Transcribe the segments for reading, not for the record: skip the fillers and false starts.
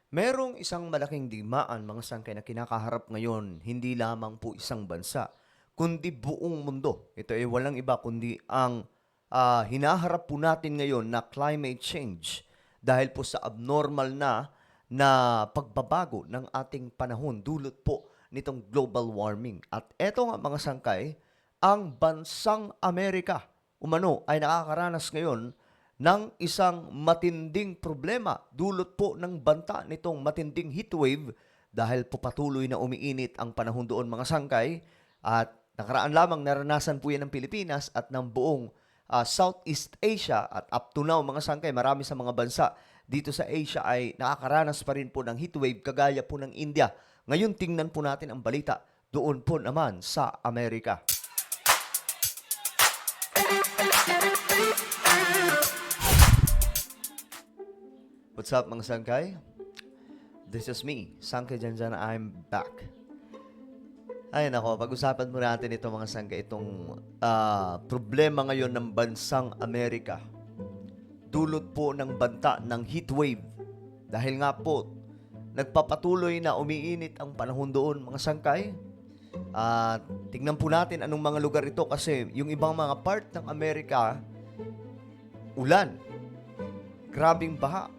Merong isang malaking digmaan mga sangkay na kinakaharap ngayon, hindi lamang po isang bansa, kundi buong mundo. Ito ay walang iba kundi ang hinaharap po natin ngayon na climate change dahil po sa abnormal na pagbabago ng ating panahon dulot po nitong global warming. At eto nga mga sangkay, ang bansang Amerika umano ay nakakaranas ngayon ng isang matinding problema dulot po ng banta nitong matinding heatwave dahil po patuloy na umiinit ang panahon doon mga sangkay at nakaraan lamang naranasan po yan ng Pilipinas at ng buong Southeast Asia at up to now mga sangkay marami sa mga bansa dito sa Asia ay nakakaranas pa rin po ng heatwave kagaya po ng India. Ngayon tingnan po natin ang balita doon po naman sa Amerika. What's up mga sangkay? This is me, Sangkay Janjan, I'm back. Ayun ako, pag-usapan mo natin ito mga sangkay, itong problema ngayon ng bansang Amerika. Dulot po ng banta ng heatwave. Dahil nga po, nagpapatuloy na umiinit ang panahon doon mga sangkay. Tingnan po natin anong mga lugar ito kasi yung ibang mga part ng Amerika, ulan, grabing baha.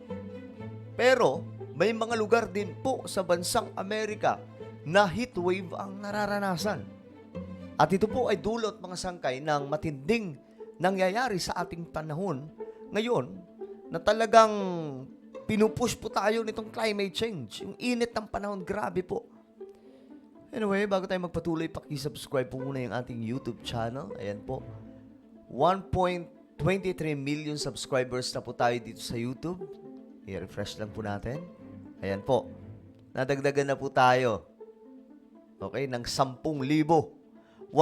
Pero may mga lugar din po sa bansang Amerika na heatwave ang nararanasan. At ito po ay dulot mga sangkay ng matinding nangyayari sa ating panahon ngayon na talagang pinupush po tayo nitong climate change. Yung init ng panahon, grabe po. Anyway, bago tayo magpatuloy, paki-subscribe po muna yung ating YouTube channel. Ayan po. 1.23 million subscribers na po tayo dito sa YouTube. I-refresh lang po natin. Ayan po. Nadagdagan na po tayo. Okay, ng 10,000. 1.23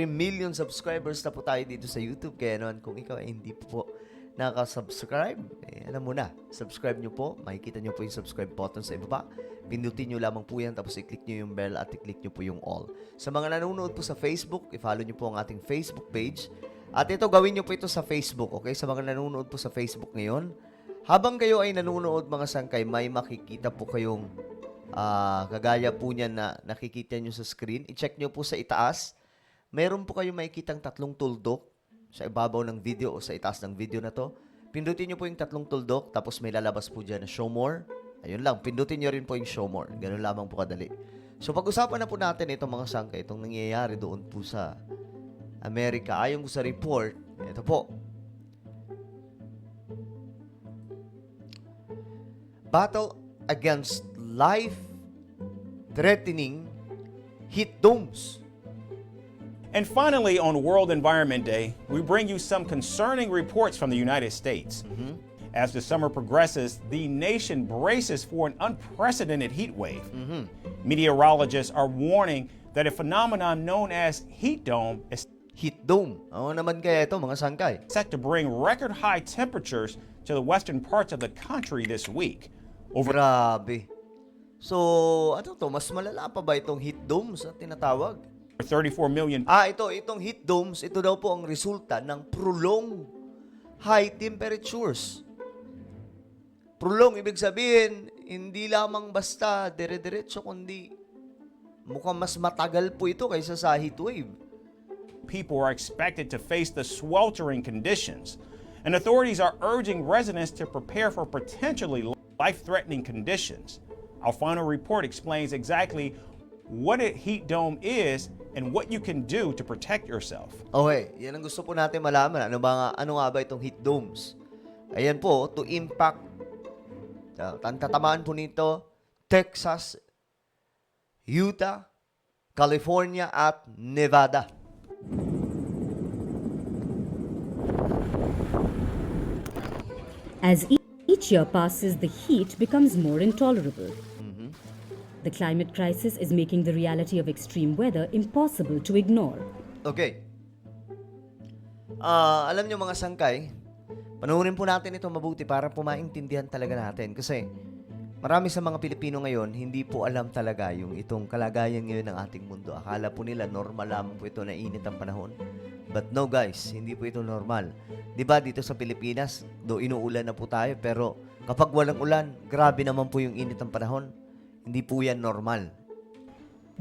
million subscribers na po tayo dito sa YouTube. Kaya naman, kung ikaw ay hindi po nakasubscribe, alam mo na, subscribe nyo po. Makikita nyo po yung subscribe button sa ibaba. Pindutin nyo lamang po yan, tapos i-click nyo yung bell at i-click nyo po yung all. Sa mga nanonood po sa Facebook, i-follow nyo po ang ating Facebook page. At ito, gawin nyo po ito sa Facebook, okay? Sa mga nanonood po sa Facebook ngayon, habang kayo ay nanonood mga sangkay, may makikita po kayong kagaya po niyan na nakikita nyo sa screen. I-check nyo po sa itaas. Meron po kayong makikitang tatlong tuldok sa ibabaw ng video o sa itaas ng video na to. Pindutin nyo po yung tatlong tuldok, tapos may lalabas po dyan na show more. Ayun lang, pindutin nyo rin po yung show more. Ganun lamang po kadali. So pag-usapan na po natin itong mga sangkay, itong nangyayari doon po sa Amerika. Ayon po sa report, ito po. Battle against life-threatening heat domes. And finally, on World Environment Day, we bring you some concerning reports from the United States. As the summer progresses, the nation braces for an unprecedented heat wave. Meteorologists are warning that a phenomenon known as heat dome is Heat dome. Ano naman kaya ito mga sangkay? set to bring record high temperatures to the western parts of the country this week. Grabe. So, ano to? Mas malala pa ba itong heat domes na tinatawag? Over 34 million Itong heat domes, ito daw po ang resulta ng prolonged high temperatures. Prolong, ibig sabihin, hindi lamang basta dire-diretso, kundi mukhang mas matagal po ito kaysa sa heat wave. people are expected to face the sweltering conditions, and authorities are urging residents to prepare for potentially life-threatening conditions. Our final report explains exactly what a heat dome is and what you can do to protect yourself. Okay, yan ang gusto po natin malaman. Ano nga ba itong heat domes? Ayan po, to impact, tatamaan po nito, Texas, Utah, California, at Nevada. As each year passes, the heat becomes more intolerable. The climate crisis is making the reality of extreme weather impossible to ignore. Okay. Alam nyo mga sangkay, panoorin po natin ito mabuti para po maintindihan talaga natin. Kasi marami sa mga Pilipino ngayon, hindi po alam talaga yung itong kalagayan ngayon ng ating mundo. Akala po nila normal lamang po ito na init ang panahon. But no guys, hindi po ito normal. 'Di ba dito sa Pilipinas, do inuulan na po tayo pero Kapag walang ulan, grabe naman po yung init ng panahon. Hindi po yan normal.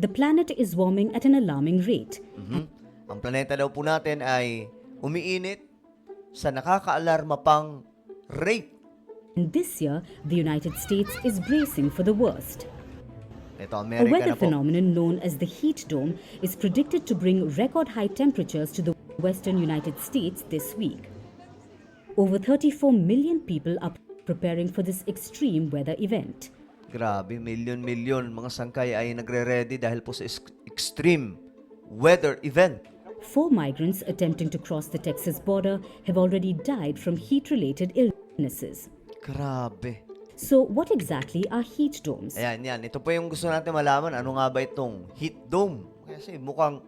The planet is warming at an alarming rate. Ang planeta daw po natin ay umiinit sa nakakaalarma pang rate. And this year, the United States is bracing for the worst. Ito, A Amerika weather na po. phenomenon known as the heat dome is predicted to bring record high temperatures to the western United States this week. Over 34 million people are preparing for this extreme weather event. Grabe, milyon-milyon mga sangkay ay nagre-ready dahil po sa extreme weather event. 4 migrants attempting to cross the Texas border have already died from heat-related illnesses. Grabe. So, what exactly are heat domes? Ayan, yan. Ito po yung gusto natin malaman. Ano nga ba itong heat dome? Kasi mukhang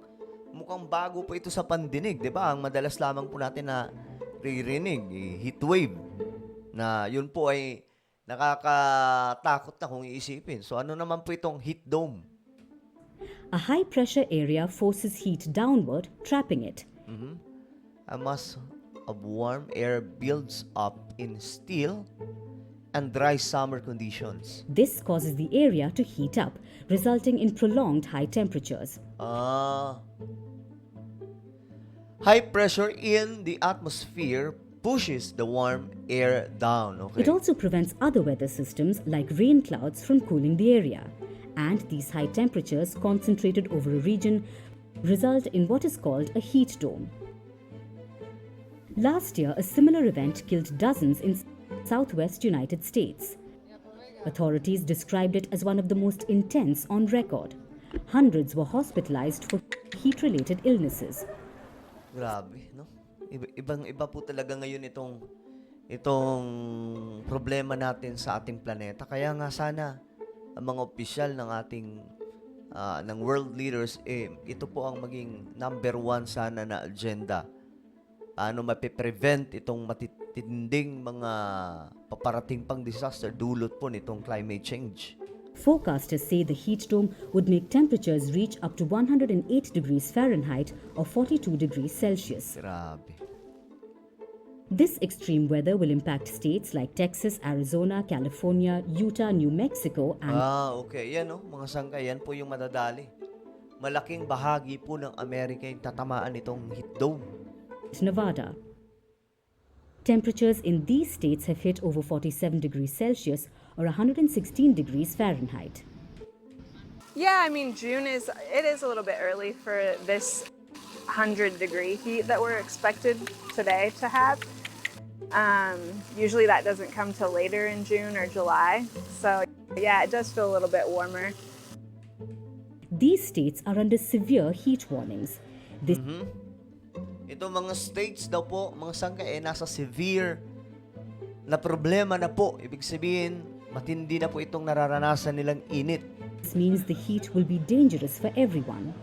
bago po ito sa pandinig, di ba? Ang madalas lamang po natin na ririnig, heat wave. Na yun po ay nakakatakot na kung iisipin. So ano naman po itong heat dome? A high-pressure area forces heat downward, trapping it. A mass of warm air builds up in still and dry summer conditions. This causes the area to heat up, resulting in prolonged high temperatures. High pressure in the atmosphere pushes the warm air down. Okay. It also prevents other weather systems like rain clouds from cooling the area. And these high temperatures concentrated over a region result in what is called a heat dome. Last year, a similar event killed dozens in southwest United States. Authorities described it as one of the most intense on record. Hundreds were hospitalized for heat-related illnesses. Grabe, no? Ibang-iba po talaga ngayon itong problema natin sa ating planeta. Kaya nga sana ang mga opisyal ng ating ng world leaders ito po ang maging number 1 sana na agenda. Paano mapiprevent itong matitinding mga paparating pang disaster dulot po nitong climate change. Forecasters say the heat dome would make temperatures reach up to 108 degrees Fahrenheit or 42 degrees Celsius. Grabe. This extreme weather will impact states like Texas, Arizona, California, Utah, New Mexico, and Okay. Yan, no? Mga sangkay, yan po yung madadali. Malaking bahagi po ng Amerika yung tatamaan nitong heat dome. Nevada. Temperatures in these states have hit over 47 degrees Celsius or 116 degrees Fahrenheit. Yeah, I mean, it is a little bit early for this 100-degree heat that we're expected today to have. Usually that doesn't come till later in June or July. So yeah, it does feel a little bit warmer. These states are under severe heat warnings. This Ito mga states daw po, mga sangkay, nasa severe na problema na po. Ibig sabihin, matindi na po itong nararanasan nilang init. means the heat will be dangerous for everyone.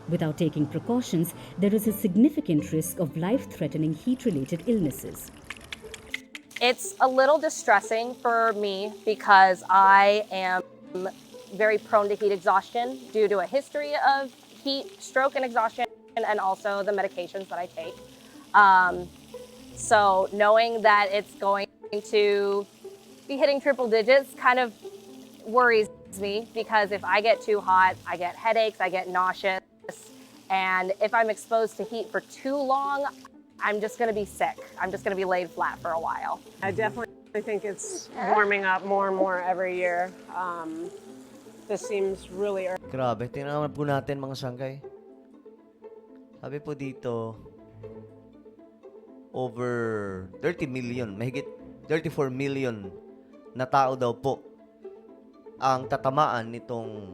Without taking precautions, there is a significant risk of life-threatening heat-related illnesses. It's a little distressing for me because I am very prone to heat exhaustion due to a history of heat stroke and exhaustion and also the medications that I take. So knowing that it's going to be hitting triple digits kind of worries me because if I get too hot, I get headaches, I get nauseous, and if I'm exposed to heat for too long, I'm just going to be sick. I'm just going to be laid flat for a while. I definitely think it's warming up more and more every year. This seems really early. Grabe, tingnan naman po natin mga sangkay. Sabi po dito, over 30 million, mahigit 34 million na tao daw po ang tatamaan nitong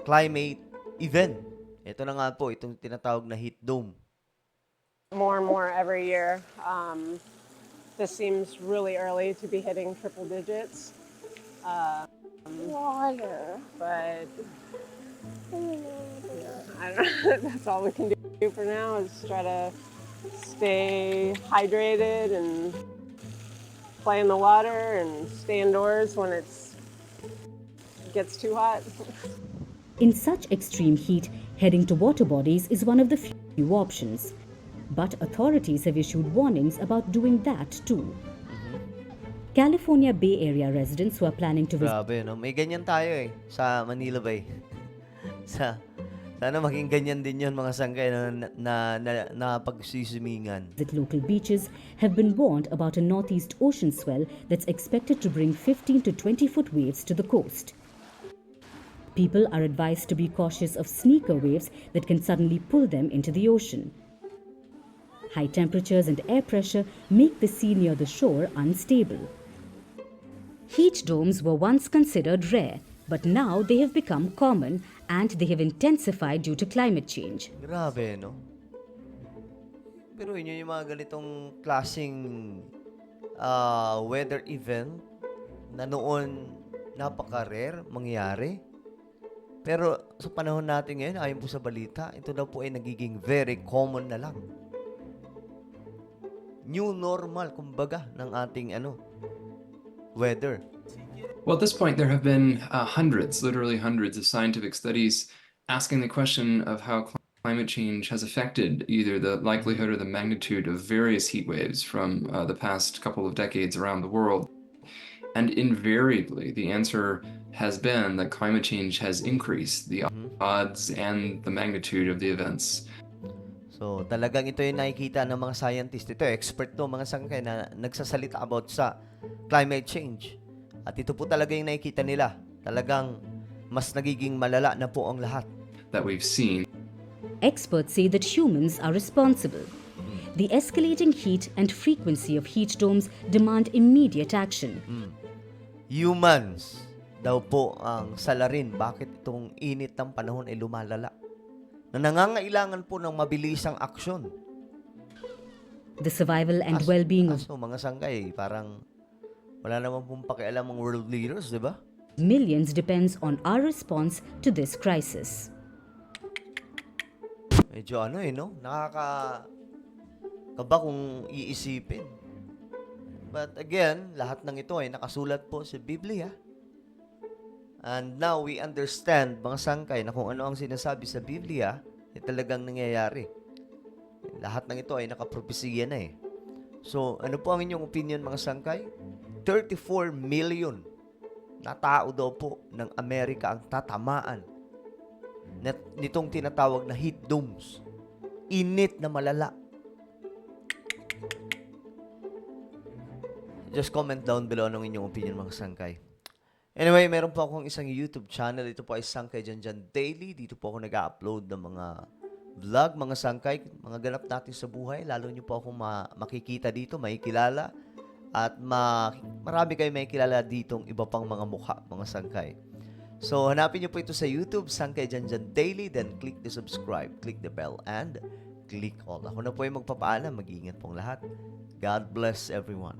climate event. Ito na nga po, itong tinatawag na heat dome. More and more every year. This seems really early to be hitting triple digits. Water. But yeah, I don't know. That's all we can do for now is try to stay hydrated and play in the water and stay indoors when it gets too hot. In such extreme heat, heading to water bodies is one of the few options. But authorities have issued warnings about doing that too. California Bay Area residents who are planning to visit Grabe, no? May ganyan tayo eh, sa Manila Bay. Sana maging ganyan din yun mga sanggay na pagsisimingan. local beaches have been warned about a northeast ocean swell that's expected to bring 15 to 20-foot waves to the coast. People are advised to be cautious of sneaker waves that can suddenly pull them into the ocean. High temperatures and air pressure make the sea near the shore unstable. Heat domes were once considered rare, but now they have become common and they have intensified due to climate change. Grabe, no? Pero yun yung mga ganitong klaseng weather event na noon napaka-rare mangyari. Pero sa panahon natin ngayon, ayon po sa balita, ito daw po ay nagiging very common na lang. New normal, kumbaga, ng ating weather. Well, at this point, there have been hundreds, literally hundreds, of scientific studies asking the question of how climate change has affected either the likelihood or the magnitude of various heat waves from the past couple of decades around the world. And invariably, the answer has been that climate change has increased the odds and the magnitude of the events. So, talagang ito yung nakikita ng mga scientist. Ito, expert to, mga sangkay na nagsasalita about sa climate change. At ito po talaga yung nakikita nila. Talagang mas nagiging malala na po ang lahat. That we've seen. Experts say that humans are responsible. The escalating heat and frequency of heat domes demand immediate action. Humans daw po ang salarin bakit itong init ng panahon ay lumalala. Na nangangailangan po ng mabilisang aksyon. The survival and well-being of So, mga sanggay, parang wala naman pong pakialam ang world leaders, di ba? millions depends on our response to this crisis. Medyo no? Kaba kung iisipin. But again, lahat ng ito ay nakasulat po sa Biblia. And now we understand, mga sangkay, na kung ano ang sinasabi sa Biblia, ay talagang nangyayari. Lahat ng ito ay nakapropesiya na eh. So, ano po ang inyong opinion, mga sangkay? 34 million na tao daw po ng Amerika ang tatamaan nitong tinatawag na heat domes. Init na malala. Just comment down below anong inyong opinion, mga sangkay. Anyway, meron po akong isang YouTube channel. Ito po ay Sangkay Janjan Daily. Dito po ako nag-upload ng mga vlog, mga sangkay, mga ganap natin sa buhay. Lalo nyo po akong makikita dito, makikilala. At marami kayo makikilala ditong iba pang mga mukha, mga sangkay. So, hanapin nyo po ito sa YouTube, Sangkay Janjan Daily. Then, click the subscribe, click the bell, and click all. Ako na po yung magpapaalam. Mag-iingat pong lahat. God bless everyone.